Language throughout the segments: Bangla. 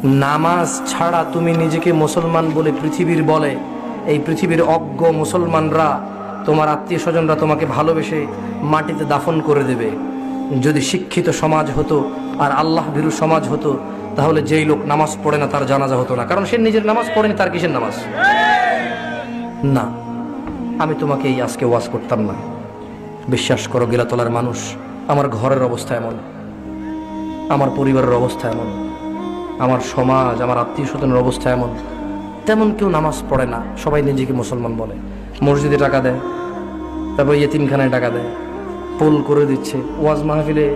নামাজ ছাড়া তুমি নিজেকে মুসলমান বলে পৃথিবীর বলে, এই পৃথিবীর অজ্ঞ মুসলমানরা, তোমার আত্মীয় স্বজনরা তোমাকে ভালোবেসে মাটিতে দাফন করে দেবে। যদি শিক্ষিত সমাজ হতো আর আল্লাহ ভীরু সমাজ হতো, তাহলে যেই লোক নামাজ পড়ে না তার জানাজা হতো না, কারণ সে নিজের নামাজ পড়েনি, তার কিসের নামাজ? না, আমি তোমাকে এই আজকে ওয়াজ করতাম না। বিশ্বাস করো গিলাতলার মানুষ, আমার ঘরের অবস্থা এমন, আমার পরিবারের অবস্থা এমন, আমার সমাজ, আমার আত্মীয় স্বজনের অবস্থা এমন, তেমন কেউ নামাজ পড়ে না, সবাই নিজেকে মুসলমান বলে। মসজিদে টাকা দেয়, তারপর ইয়েতিমখানায় টাকা দেয়, পোল করে দিচ্ছে, ওয়াজ মাহফিলে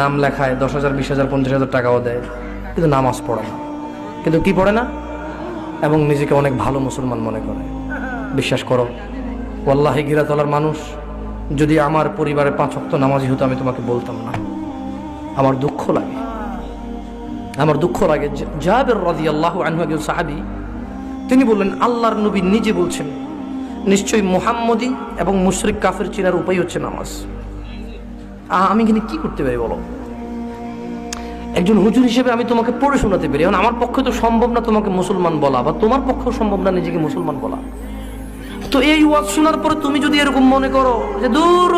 নাম লেখায় 10,000, 20,000, 50,000 টাকাও দেয়, কিন্তু নামাজ পড়ে না। কিন্তু কি পড়ে না? এবং নিজেকে অনেক ভালো মুসলমান মনে করে। বিশ্বাস করো ওয়াল্লাহি গিরাতলার মানুষ, যদি আমার পরিবারে 5 ওয়াক্ত নামাজি হতো আমি তোমাকে বলতাম না। আমার দুঃখ লাগে, আমার দুঃখ লাগে। জাবের রাদিয়াল্লাহু আনহু একজন সাহাবী, তিনি বললেন আল্লাহর নবী নিজে বলছেন, নিশ্চয়ই মুহাম্মদী এবং মুশরিক কাফের চেনার উপায় হচ্ছে নামাজ। আমি এখানে কি করতে পারি বলো? একজন হুজুর হিসেবে আমি তোমাকে পড়ে শোনাতে পারি, এখন আমার পক্ষে তো সম্ভব না তোমাকে মুসলমান বলা, বা তোমার পক্ষেও সম্ভব না নিজেকে মুসলমান বলা। তো এই ওয়াজ শোনার পরে তুমি যদি এরকম মনে করো যে দূর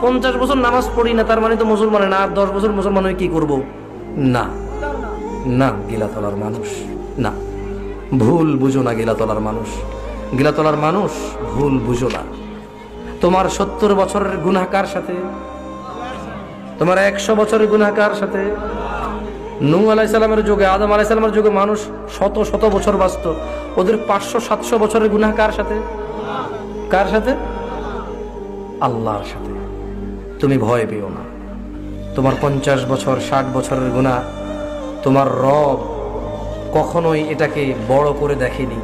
50 বছর নামাজ পড়ি না, তার মানে তো মুসলমান না, আর 10 বছর মুসলমান হয়ে কি করব? না না, গিলাতলার মানুষ, না, ভুল বুঝো না। গিলাতলার মানুষ, গিলাতলার মানুষ, ভুল বুঝো না। তোমার 70 বছরের গুনাহ কার সাথে? তোমার 100 বছরের গুনাহ কার সাথে? নূহ আলাইহিস সালামের যুগে, আদম আলাইহিস সালামের যুগে মানুষ শত শত বছর বাঁচত, ওদের 500-700 বছরের গুনাহ কার সাথে? কার সাথে? আল্লাহর সাথে। তুমি ভয় পেও না। তোমার 50 বছর, 60 বছরের গুনাহ, তোমার রব কখনোই এটাকে বড় করে দেখেনি।